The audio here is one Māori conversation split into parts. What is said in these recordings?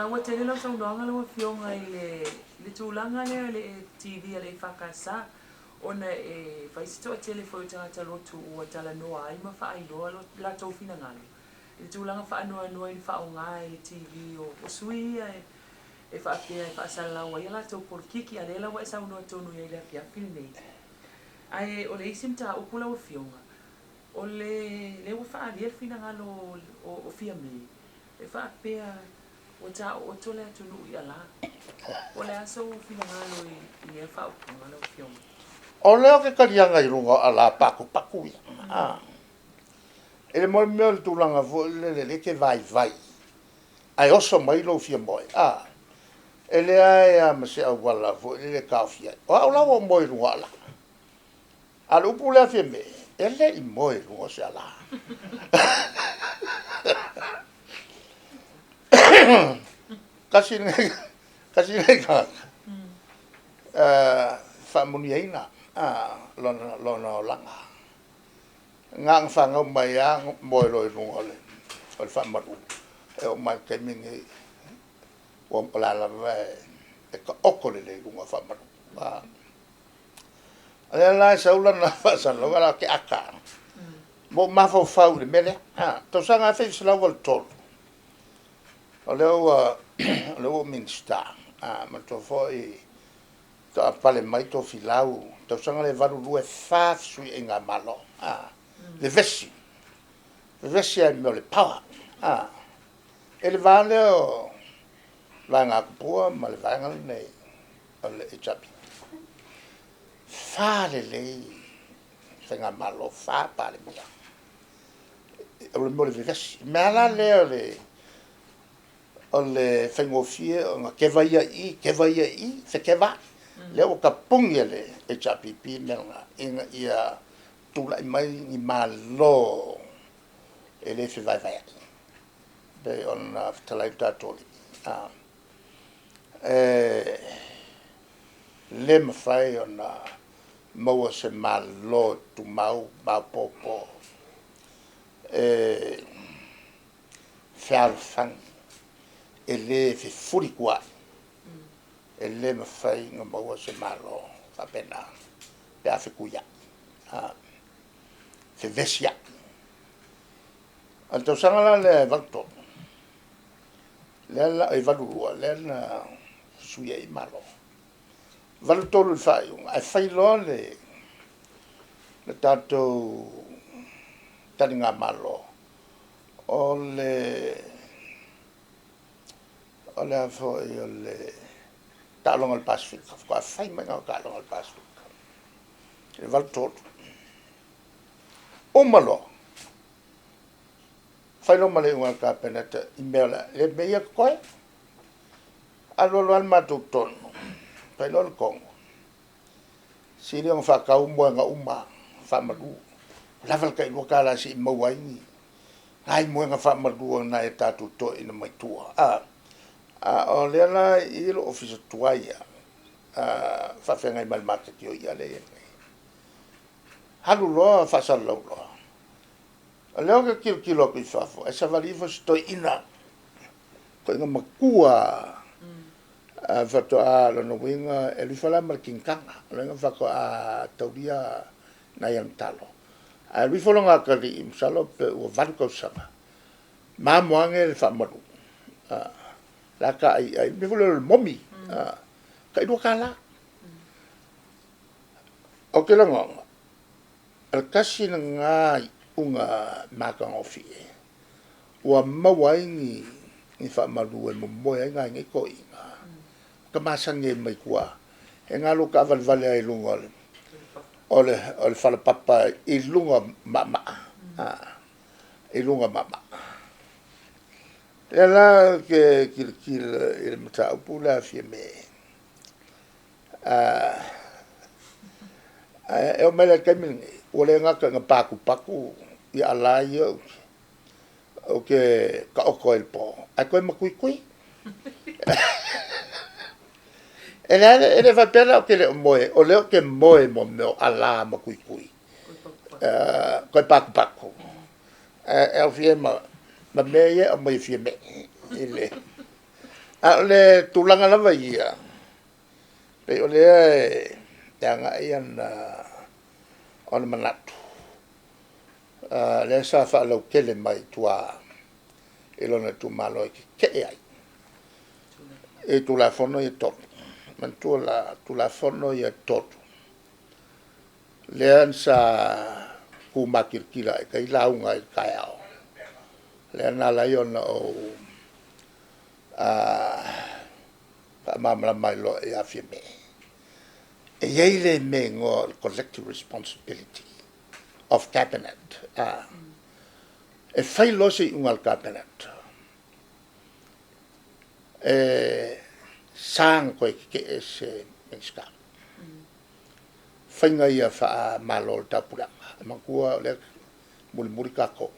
Ua tele lau saunoanga lau fionga I le tūlanga lea le TV le whakasa. Ona e whaisito a tele fo tangata lotu ua tala noa ai ma whaailoa la taofi na ngalo. Le tūlanga whaanoa noa I whaonga le TV o Sui e whaapea e whaasala ua ia la tau porkiki a lela wa e saunoa tonu ia le api api nei. Ai o le isim ta upula ua fionga. O le ua whaalia fina ngalo o fia mei. E whaapea o TAO'OTO LE ATUNUU I ala. O le aso fina ngalo I e whaapunga lau fionga. O leo ke karianga I runga ala paku ia. Ele moi mea le tūlanga vo le ke vai. Ai oso mai lo fia moi. Ele ai a mase au wala vo le kaofia. O au lawa moi runga ala. Ala upu lea fia me. Ele I moi runga se ala. Kasi nei ka. Whamuni eina. Lona langa. Ngang whanga mai a moi roi runga le. O le whamaru. E o mai ke mingi. O mpalala vai. E ka oko le runga whamaru. Ale lai saula na whasano. Wala ke aka. Mo mafo fau le mele. Tau sanga whi sila wal tolu. O leo minsta. Ma to foi. Ta pale mai to filau. Tau sanga le valu lue wha sui e ngā malo. Le vesi. Le vesi ai meo le pawa. E le vale o la ngā kupua ma le vanga nei. O le e chapi. Wha le lei. Wha ngā malo wha pale mea. O le meo le vesi. Mea la leo le o le whengofie o ngā kevaia I, se keva. Leo ka pungi le e chapi pi mea inga ia tula I mai I malo e le vai. Be on talai tatoli. Le mawhai on maua se malo tu mau popo. Whaalwhang. E le fi furi kua. E le mawhai ngā maua se malo. Whapena. Pe a whikuia. Fe vesia. Al tau sangala le valto. Le la e valurua. Le na suia I malo. Valutolu le whai. Ai whai loa le tātou tani ngā malo. O le afo I o le Talonga le Pasifika. Ko a whai mai ngā Talonga le Pasifika. Le valutolu. O malo. Whai lo male unga ka penata I mea le mea koe. Alo lo al matu tonu. Whai lo le kongo. Siri ang whakau mua ngā uma. Whamaru. Laval kai lua kāla si I mauaingi. Ngai mua ngā whamaru ang nai tātu to ina mai tua. O lea la I lo ofisa tuaia. Whawhengai malimata ki o ia le enei. Halu loa whasalau loa. Leo ke kilo ki whafo. E sa walifo si toi ina. Ko inga makua. Whato a lana winga. E li whala mara kinkanga. Lenga whako a tauria na iam talo. A li whala ngā kari I msalo pe ua varukau sanga. Mā moange le whamaru. Laka ai me vole le momi. Ka I ka la. O ke langonga. Al kasi na ngā unga makang ofi e. Ua mawaingi I whamaru e momoe ngā ngai ko inga. Ka masange mai kua. E ngā luka avalvale ai lunga o le whalapapa I lunga mama. I lunga mama. E la ke kila I le mata upu la fia me. E o mele kaimingi. O le ngaka ngā paku I alai o ke ka oko el po. Ai koe makui. E le whapera o ke leo moe. O leo ke moe mo meo ala makui. Koe paku. E o fie ma mea o mai fie me. I le. le tulanga lava ia. Pe o le nga ian on manatu. Le sa fa lo kele mai tua e lona tu malo ke ai. E tu la fono e tot. Man tu la fono e tot. Le ansa ku makirkila e kai launga e kai ao. Le ana la iona o mamla mai lo e afirme. E yele me ngo collective responsibility of cabinet. E fai losi ungal cabinet. E sang koe ke ese menska. Fai nga ia fa malol tapuranga. Makua le muri kako.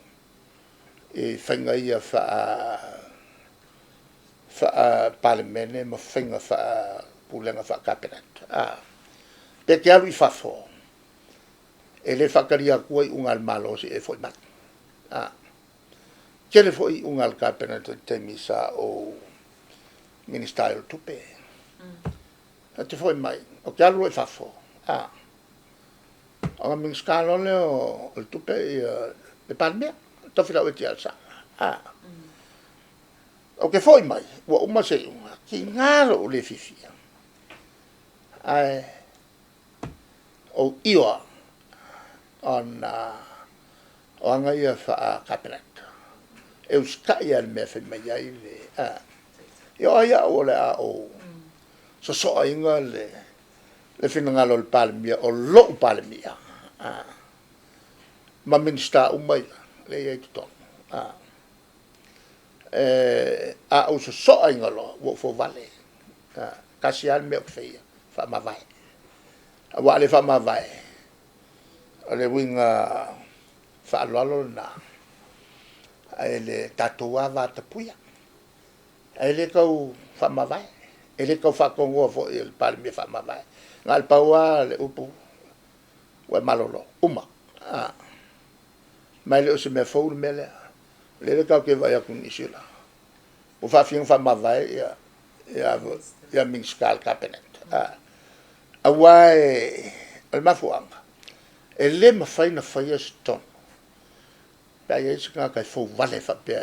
E fai nga ia fa palemene ma finga fa pulenga fa cabinet. Pe ke alu I fafo. E le whakaria kua I ungal malo si e foi mat. Kele foi ungal cabinet te misa o ministerial tupe. Te foi mai. O ke alu e fafo. O ngam skalo le o tupe le Palemia. Tofila o te alsa. O ke foi mai. Wa uma se unga. Ki ngalo o le fifia. O iwa on o anga ia fa cabinet. E uska ia me fe mai ai le yo ia o le o so inga le finangalo le Palemia o lo Palemia. Ma minsta umai le ia to. O so inga lo wo fo vale. Kasian me o feia fa ma vai. Wa le fa ma vai. Le winga fa lolo na. Ele tatua va te puia. Ele ko fa ma vai. Ele ko fa kongo fo il Palemia fa ma vai. Ngal paua le upu. Wa malolo uma. Mai le se me fo me le. Le ka ke va ya kun isila. O fa fin fa ma vai ya min skal cabinet. Awai al mafuanga. Ele ma fai na fai ston. Pa ye sika ka fo vale fa pe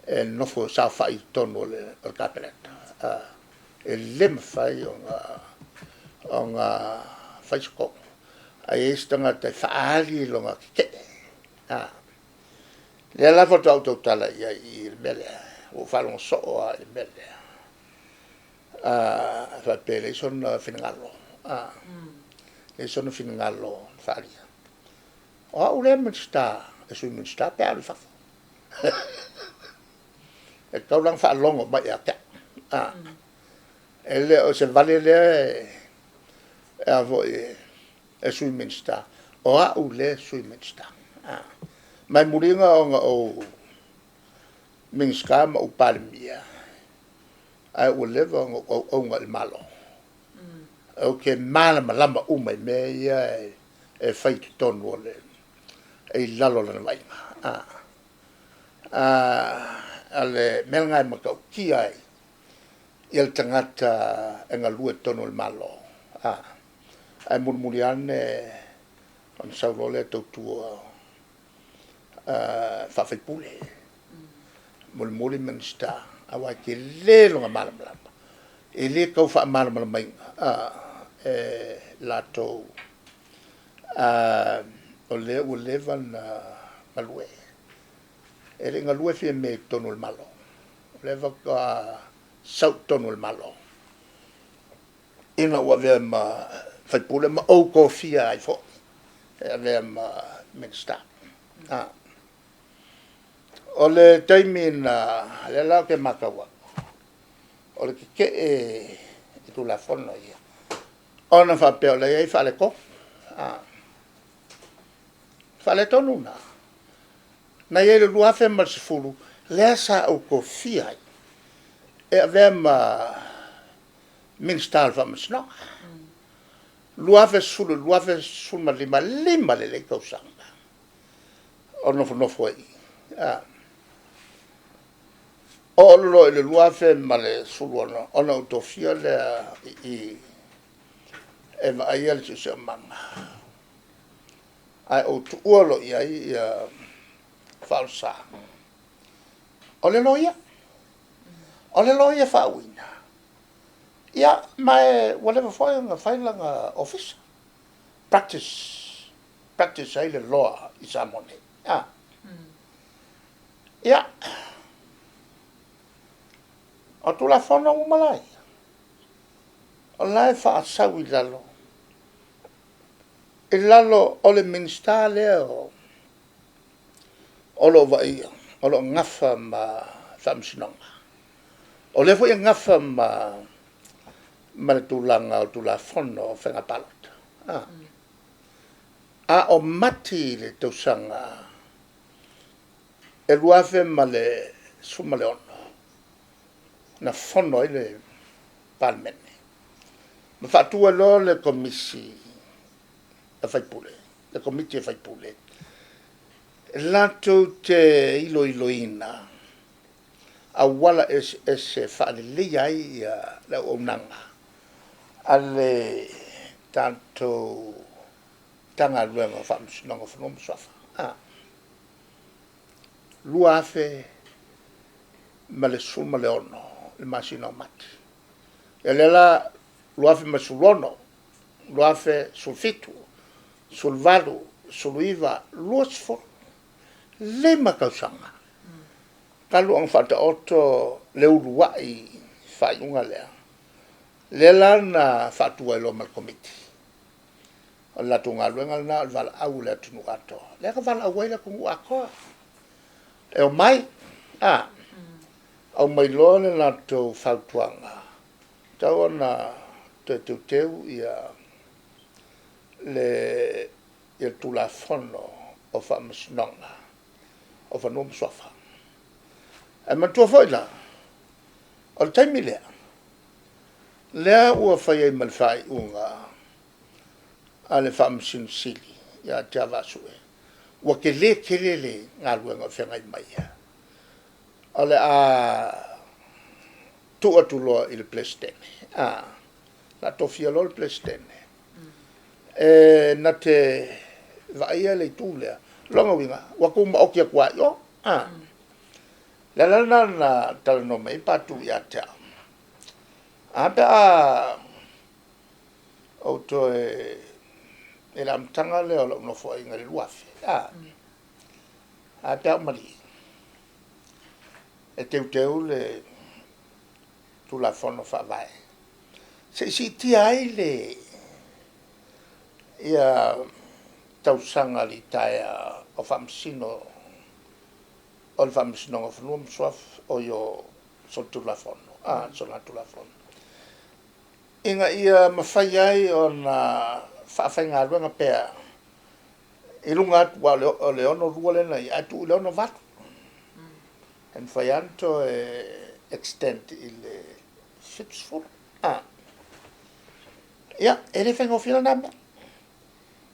e no fo sa fai ton le cabinet. Ele ma fai on fai sko. Ai stanga te faali longa ke. Le la foto autotala ya il bele. O fa lo so il bele. Fa pele son finangalo. E sono finangalo faria. O le minsta, e sui minsta pe al fa. E kau lang fa longo ba ya ta. Ele o se vale le a voi e sui minsta. O a le sui minsta. Mai muringa o minska ma o Palemia. Ai o leva o ngal malo. O ke malama lama uma me ia e fai ton wole. E lalo la vai. Ale melngai maka ki ai. Il tangata engalue tono il malo. Ai murmuriane on saulole to tua fa fai pule. Murmuri mensta awa ke le longa malama. E le kau fa malama mai. Lato o le van malue e le ngalue fi me tono il malo le va ka sau tono il malo ina wa ve ma fai pule ma o kofia ai fo e ve ma mensta o le taimina le la ke makawa o le ke e tu la fono ia ona fa pe le ai fa le ko fa le tonu na na ye le lua fe mal fulu le sa o ko fia e avem min stal fa masno lua fe sul ma lima le ko sanga ono no foi o lo le lua fe male suluana ona utofia le I e vai al se manga ai o tu olo I falsa o le loia fauina ia mai whatever failanga office practice ai le loa I samone ia o tu la fona umalai o lai fa sawi lalo e lalo o le minister leo o lo vai o lo ngafa ma famsinonga o le foi ngafa ma le tulanga o tu la fono fenga palot a o mati le tausanga e luafe ma le sumaleono na fono I le palmene ma fatua lo le komisi e faipule le komiti e faipule lato te iloina a wala se fa'alelei ai le onanga ale tanto tanga luenga fa'amasinoga fonoga soafa lua afe ma le suma le ono le masino mati e lela lua afe ma sulono lua afe sul fitu sul valu sul iva lua sfo le makausanga kalu ang TAO'OTO le uruai whaiunga lea. Le lana whatua ilo mal komiti. O latu ngā luenga na o wala au le atunu ato. Le ka wala au eila kungu akoa. E o mai, au mai loa le latu whautuanga. Tau ana te teu ia le tula fono o whamasinonga o whanua msofa. E matua foi la. O le taimi lea. Lea ua whai ei malwhai unga a le whamasinsili ia te avasue. Ua ke le ngā luenga whengai mai ia. O le tuatuloa I le plestene. La tofia lo le plestene. E na te vaia le tūlea. Longa winga. Ua kuma okia kua yo. La na tala no mai patu ia te au. Apea o to e la mtanga le o no fo inga le luafe. Apea mari. E teu le tu la fono fa vai. Se si ti ai le ia tausanga li taia o famsino o le whamisinoga whanua msoaf o yo so tulafono. So na tulafono. Inga ia mawhai ai o na whaafai ngā ruenga pēr. I runga atu o le ono rua lena I atu le ono vatu. En whai anto extend I le 6 foot. Ia, e le whengo whina nā mea.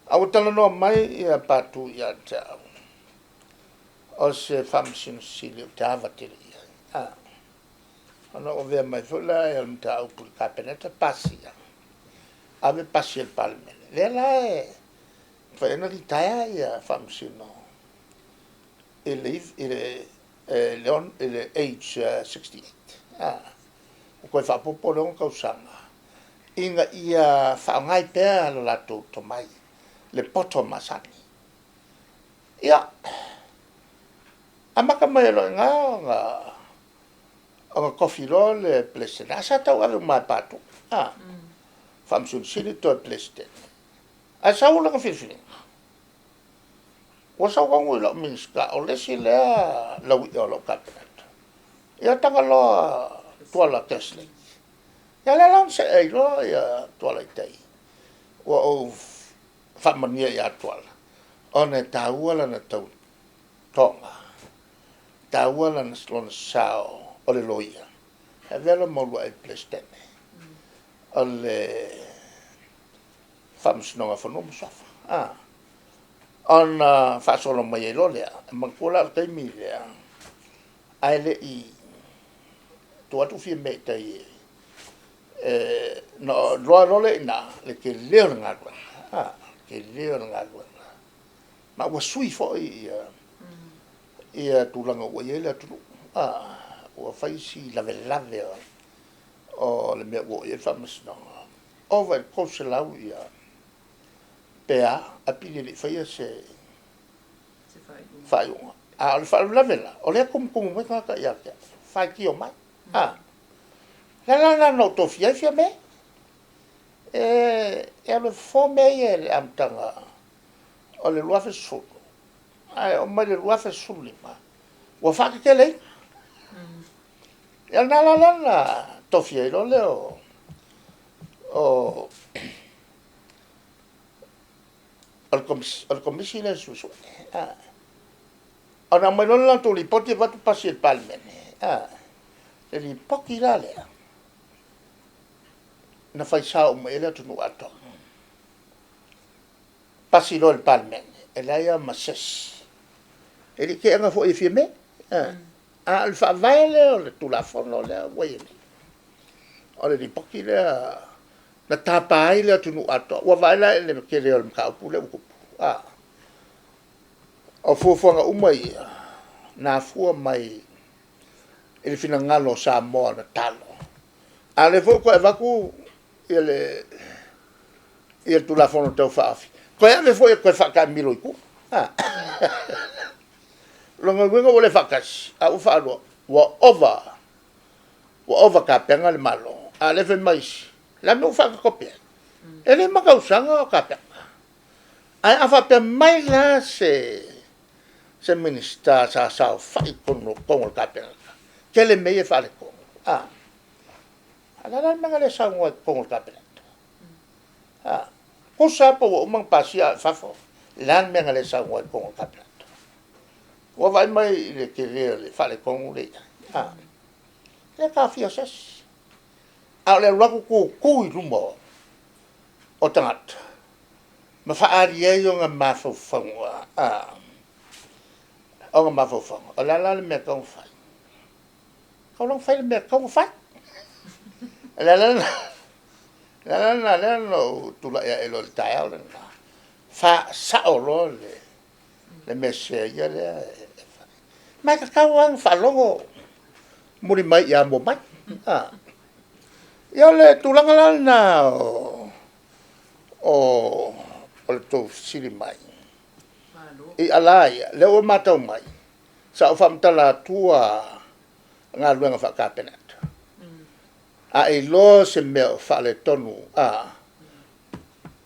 Au tala noa mai ia patu ia te au. O se whamasinsili o te awatiri ia. Ana o vea mai whula e alum te au puli kāpeneta pasi ia. Ave pasi el palemene. Lela whaena li taia ia whamasino. Ele age 68. O koe whapopo leon kausanga. Inga ia whaongai pēr alo lato to mai. Le poto masani. Ia. Amaka mai lo nga coffee lo le plestin. Asa tau ave mai patu. Famsun sini to plestin. Asa ula ka filfilin. Wasa wangu lo minska o le si le la wi lo kapenet. Ia tanga lo tuala tesli. Ia le lan se ei lo ia tuala tei. Wa o famania ia tuala. Ona taua na tau tonga. Taua lana slona sao o le loia. E vela maulua e plestene. O le whamsinonga whanua msofa. Ona whaasolo mai e lo lea. E makula o teimi lea. Ai le I tua tu fi me tai no lo le na le ke leo nga ke leo nga ma wa sui fo ia tulanga o ia le tu o fai si lave o le me o ia famas no o va ko se la ia pea a pili le fai se fai a le fa lave la o le kum me ka ia fai ki o mai la no to fia me e le fo me ia le amtanga o le lua fe su ai o mai le lua fe su lima wa fa ke le ya la to fia lo le o al commissioner su ona mai lo la to li poti va tu passi il palmen e li pochi la le na fai sa o mai le tu no ato passi lo il palmen e la ia masses e li che anga fo e fieme al fa vale o le tu la fono le wai o le li pochi le na tapa ile tu no ato wa vai la le ke le ka pu le ku o fo nga umai na fu mai il fina ngalo sa mo na talo ale fo ko va ku il tu la fono te fa ko ave fo ko fa ka milo ku lo nga wenga wole fa kas a u fa lo wa over ka penga le malo ale fe mais la me fa ko pe ele ma ka usanga ka pe ai a fa pe mai la se minister sa fa con ka pe ke le me fa le ko ala la manga le sa ngo con ka pe ko sa po o mang pasia fa fo lan manga le sa ngo con ka pe wa vai mai le ke le fa le con le le ka fia ses a le raku ku i rumo o tangat ma fa ari e yo nga ma fo fo o nga ma fo fo o la me ka fa ka long fa me ka fa la no tu la e lo tae o fa sa o lo le me se ya le ma ka wang fa longo muri mai ya mo mai yo le tulanga na o to sili mai e alai le o mata mai sa o fam tala tua nga luenga fa kapenat e lo se me fa le tonu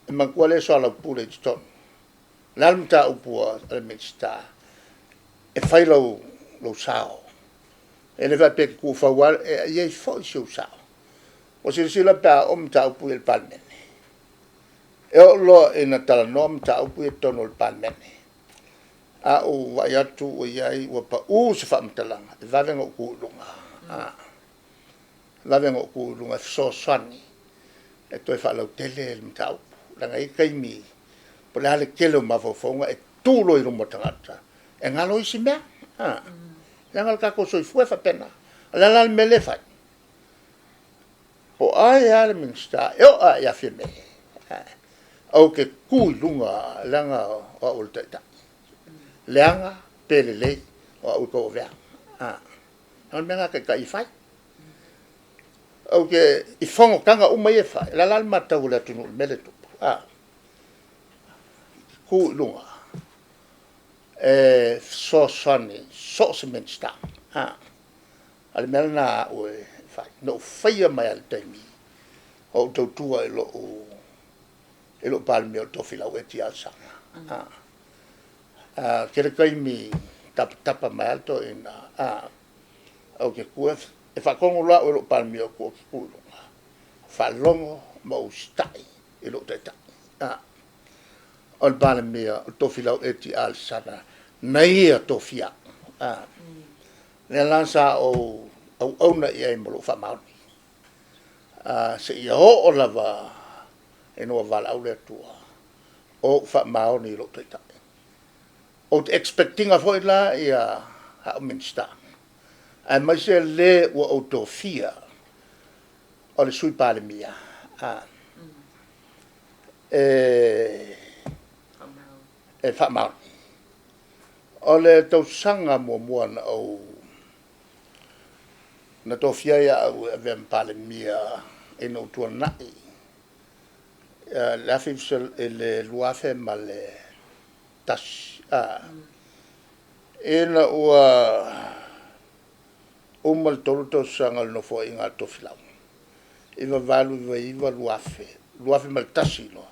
e man quale so la pure di ton l'almta upua al mista e fai lo sao e le va pe ku fa wal e ye fo sao o si la pa ta upu il palmen e lo e na tala nom ta upu e tono il palmen o wa ya tu o yai wa pa se fa mtalanga e va vengo ku lunga la vengo ku lunga so sani e to fa lo tele il mtau la ngai kai mi po la le kelo ma fo fonga e tu lo i rumo tangata e ngalo i si mea la ngal ka ko so i fu fa pena la me le fa o ai ale minsta yo ya firme o ke ku lunga langa o ulta leanga pelele o ko vea on menga ke kai fai o ke I fongo kanga umai e fai la mata ula tunu mele tu ku lunga so sani so minsta al melna o fai no fai mai al taimi o to tua e lo palmio to fila o ti alsa kere kai mi tapa mai alto in o ke ku e fa kongo la o lo palmio ku fa longo mo stai e lo teta o palmio to fila o ti alsa nei to fia le lansa o na ia mo lo fa mau se ia o lava e no vala au le tua o fa mau ni lo teta o expecting a foi la ia ha minsta Ai mai se le ua autofia o le Sui Palemia. E whamau. O le tausanga mua na au na tofia ia au avea Palemia e no tua nai. La fifsel e le luafe ma le tashi. E na ua umal tolu tausanga no fo inga tofilau. Iwa valu iwa luafe. Luafe ma le tashi no.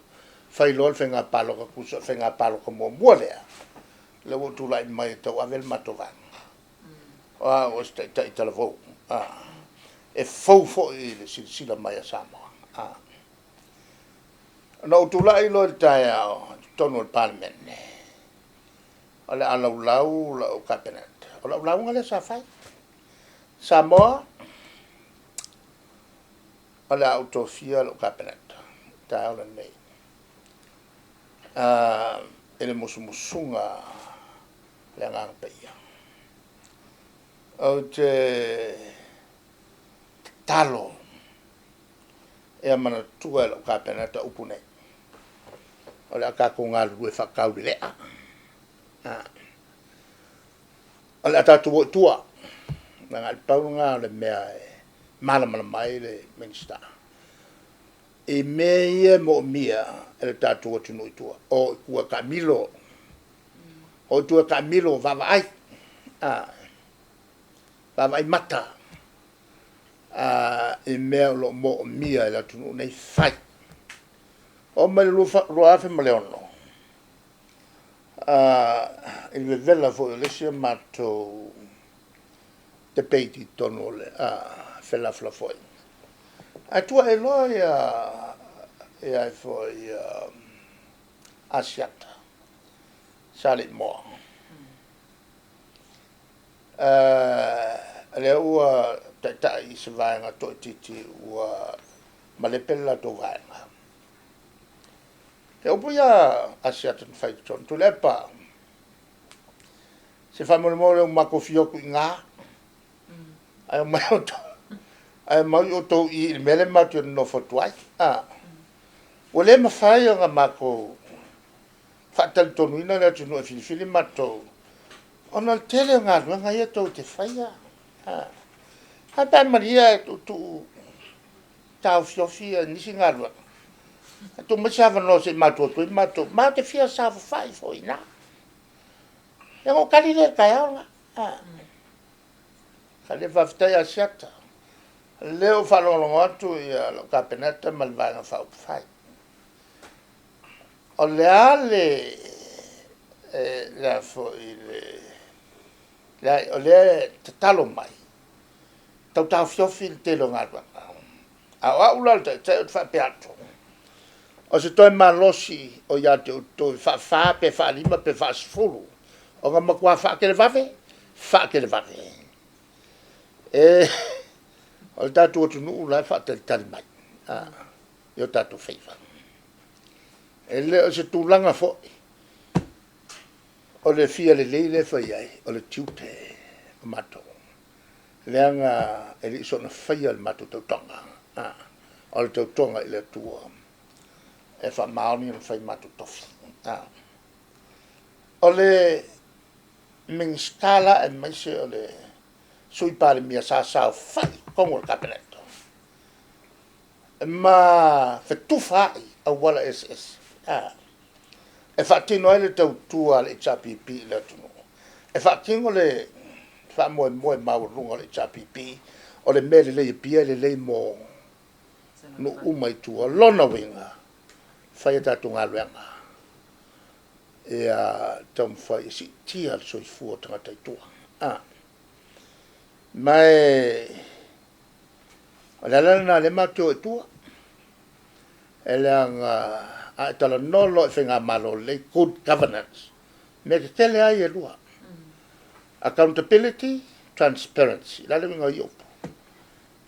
Fai lol fenga palo ka kusa fenga palo ka mua lea. Le wo tu lai mai tau avel matovang. O sta ita vo. E fo i le sila mai sama. No tu lai lo tai tonu le parliament. Ole ala ulau la cabinet. Ole ulau ngale sa fai. Samoa ole autofia lo cabinet. Ta ole nei. Ele musunga le ngang peia. O te talo e mana tua lo cabinet upune. Ole ka ko ngalu e fakau lea. Ole ata tua ngal paunga le mea mala mai le minsta. E mea mo mia ele tatu tunu tua o kua Camilo o tua Camilo vavai vavai mata e mea lo mo mia ele tunu nei fai o mai lo afe maleono il vela fo le sia mato te peiti tono le fela flafoi a tua e loia e ai foi asiata salit mo le ua tai se vai nga to titi ua malepela to vai nga e o puia asiata fai ton tu lepa se fa mo mo mako fio ku nga ai mai ai mai o to I mele matu no fotuai o le mafai nga mako fatal tonu ina le tunu fili mato ona tele nga nga ia to te faia hata maria tu taofi ni singa tu machava no se mato tu mato ma te fia sa fai foi na e o kali le kaia kali va ftai asiata leo falolo atu ia lo capeneta malvanga fai o le ale la fo ile la o le talo mai tau fiofi te lo ngata a ula te fa peato o se toi malosi o ya te to fa pe fa lima pe fa sfulu o ga makwa fa ke le vave o tatu o tunu la fa te tali mai yo tatu feiva ele o se tulanga fo o le fia le fai ai o le tiute o mato leanga ele so na fai al mato to tonga o le to tonga ile tua e fa maoni o fai mato tofi o le min scala e mai se o le Sui Palemia sa fai como il cabinet ma fetufai a wala SS e fatino ele tau tua le HPP le tunu e fatino le fa mo lunga le HPP o le mele le pia le mo no umai tua lona winga fai tatu ngaluenga e tam fai si tia so fu tanga tua mai la le mato tua elanga a tala nolo fenga malo le good governance me ke tele ai lua accountability transparency la le ngo yo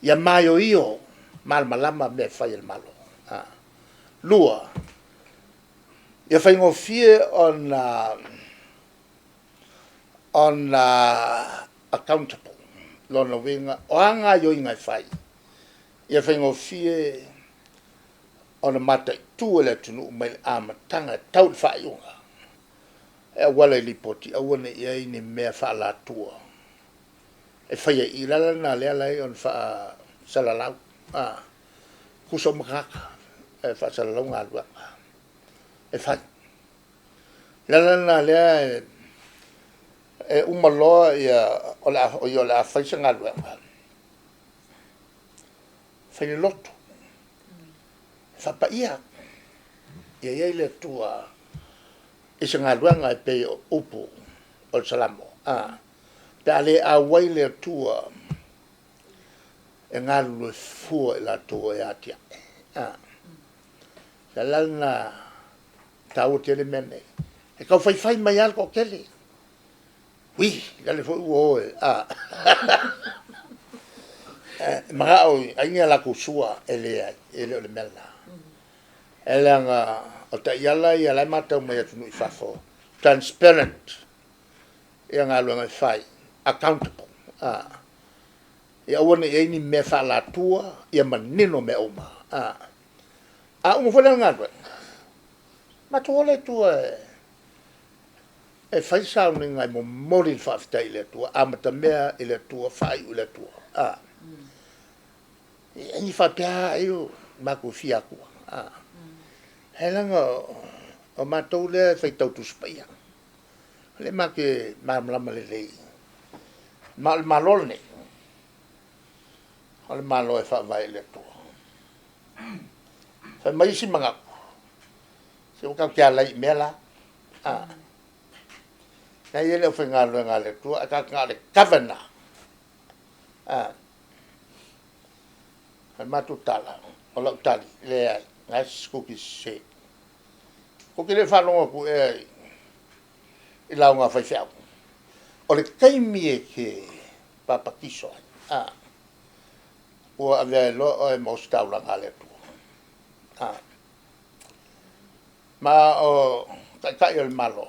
ya mayo io malama me fai el malo lua ya fai ngo fie on accountable lona winga o anga yo inga fai ia whaingo fie ona mata tu le tunu mai amatanga tau whai unga e wala lipoti a wane ia ini mea wha la tua e whaia i lala na lea lai on wha salalau kuso makaka e wha salalau ngā luanga e whai lala na lea e umaloa ia o la whaisa ngā luanga whaini loto whapa ia ia le tua isa ngā luanga e pe upu o salamo pe ale a wai le tua e ngā lue fua i la tua e atia la lana tau te le mene e kau whai mai al ko kele ui gale fo uoe mga au ainga la kusua ele le mela ele nga o ta yala yala mata mai atu i fafo transparent ia nga luanga fai accountable ia wana ia ni me fa la tua ia manino me oma umo fo nga ma to le tua e fai sa nga mo mori fa fta ile tua amata mea ile tua fai ile tua ni fa pia io ma ko fia ko helanga o matou le fai tau tu spaia le ma ke mamlama le malol ne ole malo e fa vai le to fa mai si manga se o ka kia lai mela ka ele o fenga lo ngale tu aka ngale kavana al matu tala o lo tali le ngas ko ki se ko ke le fa longa ku e la nga fa fa o le kaimi e ke papa kiso o avea lo o mo sta la ngale tu ma o ka el malo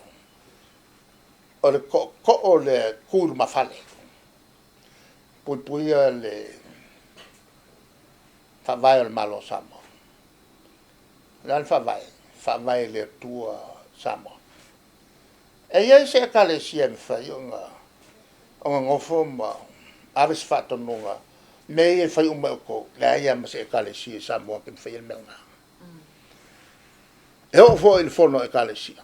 o le ko o le kur ma fale pui le fa vai el malo samo lan fa vai le tua samo e ia se kale siem fa yonga o ngofo ma aves fatto nunga me e fai un ko la ia ma se kale si samo ke fa el menga e o fo il fono e kale si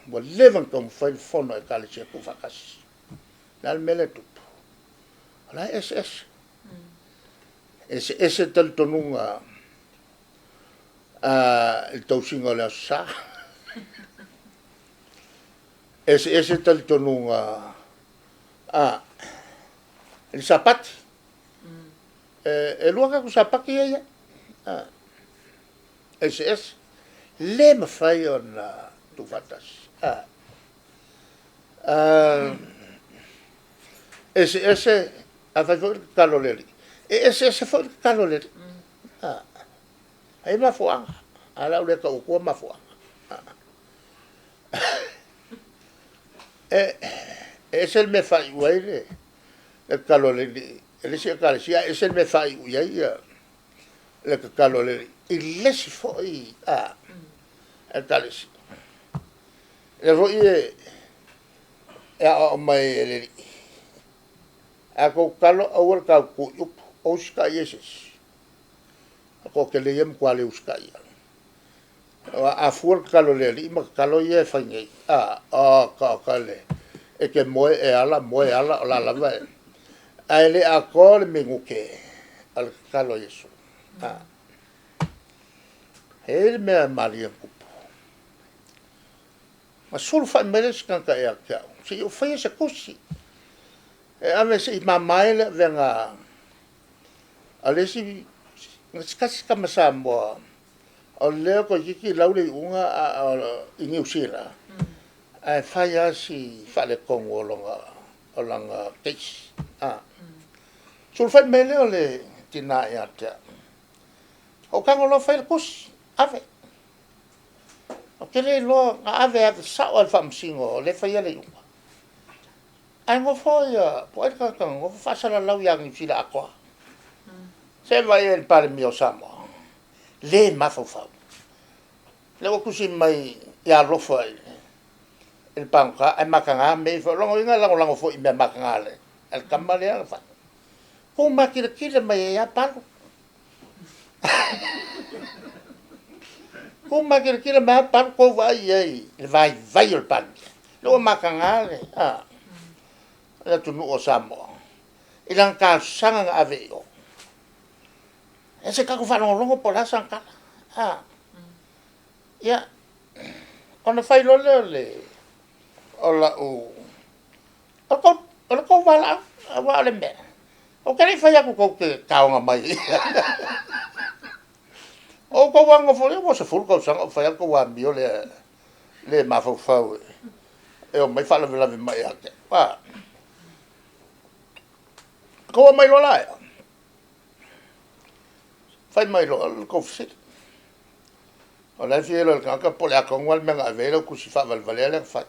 bo leven kom fa il fono e kale si ku fakas dal mele tu la ss ese tal tonunga il tausinga la sa ese tal tonunga il sapati e luoga ku sapaki ia ese le ma fai on tu fatas ese a fai kaloleri ese foi kaloleri ai ma fuanga ala ule ka ko ma fuanga es el me fai uaire el kaloleri ele se kale sia es el me fai uaia le kaloleri il si foi el kale le foi o mai ele a ko kalo awal ka ku o ska yeses ko ke le yem kwale uskai a fuor kalo le ma kalo ye fange ka le e ke moe ala la va ele a ko le minguke al kalo yesu el me maria ku ma sul fa meres kan ka ya ka si o fa se kusi a me si mamai le venga alesi ngaskas kama sambo o leo ko kiki laule unga i New Zealand ai faya si fale kongo longa teis sul fa mele ole tina ya ta o kango lo fa kus ave o kele lo ave sa o fam singo le faya le unga ai ngo foi po ka ka ngo fa sala lau yang i fila akwa se vai el Palemia o Samoa le mafau le o kusi mai ya rofa el panka ai makanga me fo longo inga lango fo i me makanga le el kamale al fa ko makira kila mai ya palo ko makira kila mai palo ko vai ai vai el pan lo makanga le le tunu o Samoa ilang ka sanga avea ese ka ko fa longo po la sanka ya ona fai lo le ola o wala wala me o kare fai ako ko ke kaonga mai o ko wanga fo le mo se ful ko sanga fai ako wa bio le mafo fau e o mai fala vela mai ate wa ko mai lo la fai mai lo ko fit o la fielo ka ka po le ko wal me nga velo ku si fa val valele fa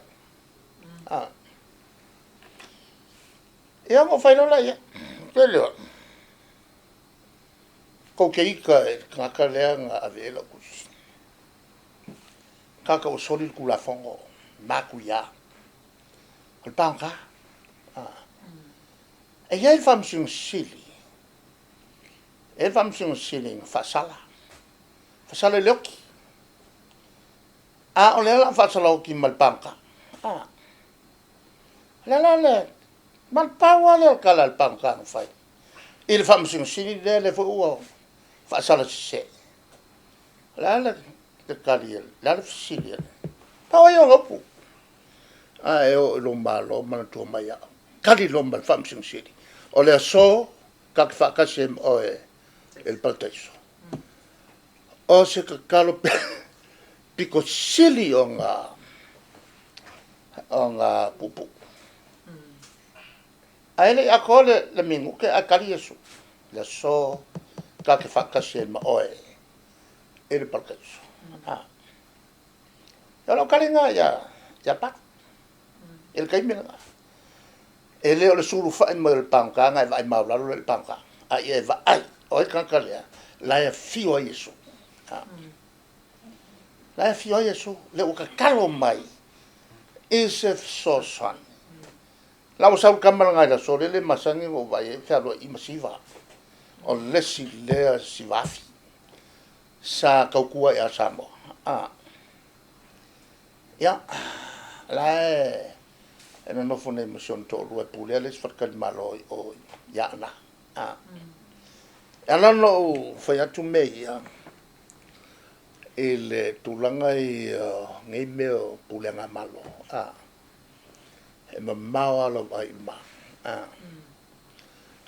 ia mo fai lo la ia Pero, ko ke ika ka lea nga avea ku ka o soli ku la fongo maku ya al panka e ia fam sing sili e fam sing sili fasala loki o le la fasala o ki mal panka le mal pawa le kala al panka fai il fam sing sili le fo o fasala se la de kaliel la sili pawa yo ngopu o lo malo man to maya kali lo mal fam sing sili o le so ka fa ka sem o el parteso o se ka kalo pico sili o nga pupu Aile akole le mingu ke akali yesu. Le so ka ke fakase ma oe. Ele parkesu. Ya lo kalinga ya pak. El kai mena. Ele o le suru fa ma el panka nga vai ma la le panka. Ai e va ai. Oi kan kalia. La ya fio yesu. La ya fio yesu le o ka kalo mai. Ese so san. La o sau kamala ngai la sole le masangi o vai fa ro i masiva o le si le si vafi sa kaukua ya samo ya la ena no fone mission to ru pule le sfarkal malo o ya na ala no foi atu me ya ele tulanga i ngai me pule nga malo e mamau alo ai ma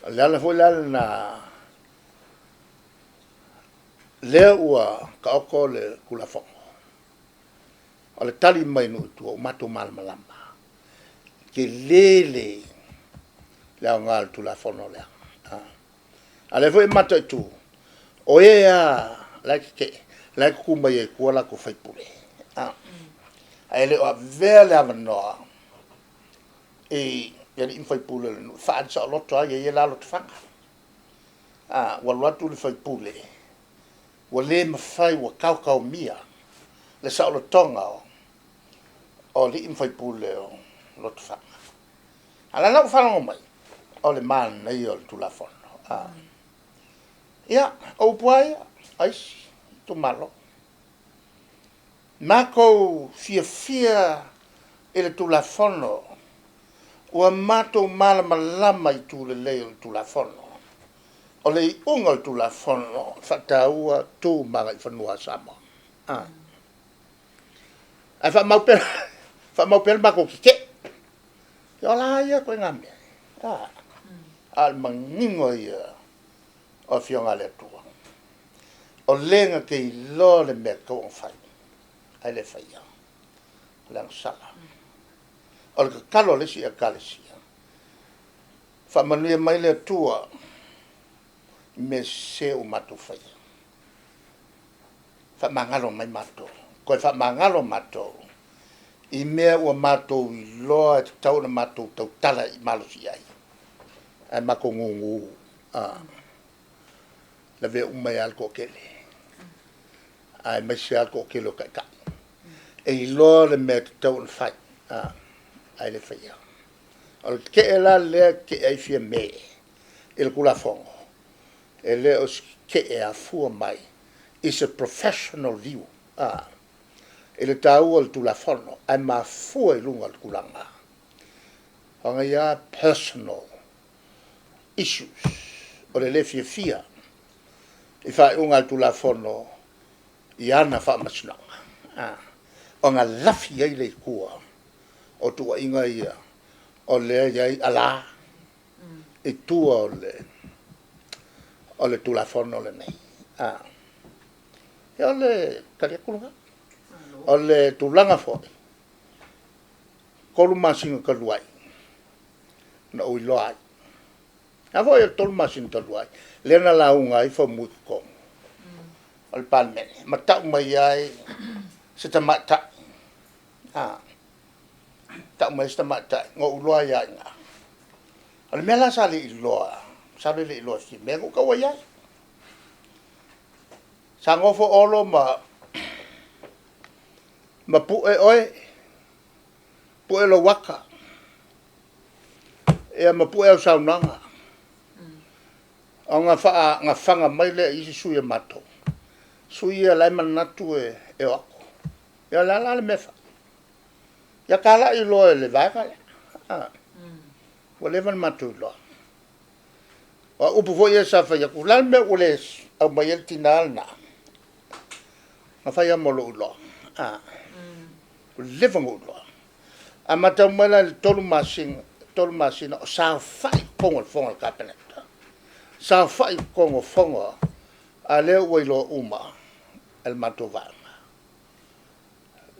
la foi la na le ua ka oko le kula fo o le tali mai no tu o mato mal malamba ke lele la ngal tu la fo no le ale foi mato tu o ea la ku mai e ku la ku fai pule ele o vele avano e ia fai pule no fa sa loto ia la loto fanga wa loto le fai pule wa le mafai wa kau mia le sa lo tonga o le fai pule o loto fanga ala na fa no mai o le man nei o tu la fono ia o puai ai tu malo mako fia ele tu la fono ua mato malama i tu le leo tu la fono. O le unga tu la fono, whataua tu manga i whanua sama. Ai wha maupera mako ki ke. Ia la ia koe ngā mea. Al mangingo ia o fionga le tua. O lenga ke i lo le mea kau whai. Ai le whai ia. Lang sala. O le kalo le si a kale si. Whamanuia mai le tua me se o mato whai. Whamangalo mai mato. Koe whamangalo mato I mea ua mātou I loa te tau na mātou tau tala I malosi ai. Ai mako ngungu. La vea umai alko kele. Ai maisi alko kele o kai kai. E I loa le mea te tau na fai. Ai le fai au. O le ke e la lea ke ai fia me. E le kula fongo. E le o ke e a fua mai. Is a professional view. E le tau o le tula fono. Ai ma fua I lunga le kulanga. Hanga ia personal issues. O le fia fia. I fai unga le tula fono. I ana wha masunanga. O ngā lafi ai le kua. O tua inga ia. O le iai ala. I tua o le tula fono le nei. E o le kariakulunga. O le tulanga foi. Kolu masinga kaluai. Na ui loai. A foi e tolu masinga kaluai. Lena launga I fa mui kong. O le palemia. Ma tau mai ai. Setema ta. Tau mai setema ta. Ngo uloa ia inga. O le mea la sali I loa. Sali le I loa si. Mea ngo kawa iai. Sa ngofo olo ma pu e oe. Pu e lo waka. E ma pu e au saunanga. O nga whanga mai le isi sui e mato. Sui e lai manatu e wako. Ia la le mefa. Ia kala I loa le vaika le. Wa le van matu I loa. Wa upu fo ia sa whaia ku. Lal me ule au mai el tinal na. Ma whaia molo U loa. Living U loa. A matau mela le tolu masina o sa whai kongo le fonga le kapeneta. Sa whai kongo fonga a leo ua I loa uma el mato vanga.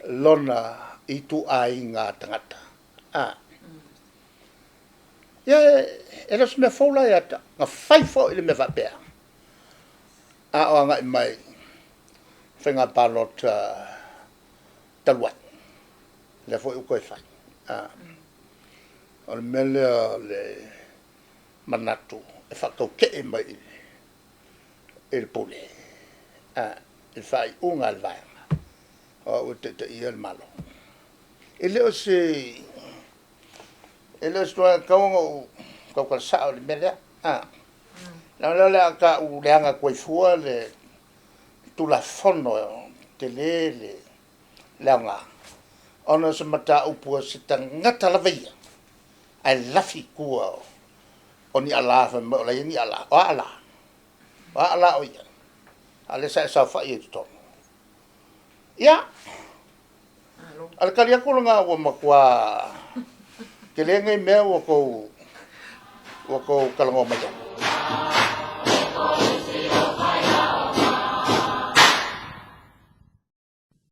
Lona I tu ai ngā tangata. Ia e la me fola ia ta. Ngā whai fo I le me whapea. A o ngai mai whenga palot taluai. Le fo I koe whai. O le mele le manatu e whakau ke e mai I le pule. I whai unga le vaianga. O te ia le malo. E leo se toa kaunga kau kalsao le mele. Na le ka u leanga koe fua le tula fono te le leanga. Ona se mata upua se tangata la veia. Ai lafi kua o ni ala fa mo la ni ala. O ala. O ala o ia. Ale sa fa I to. Ya. Al kalia ko nga o makwa. Kelenga me o ko kalango mai.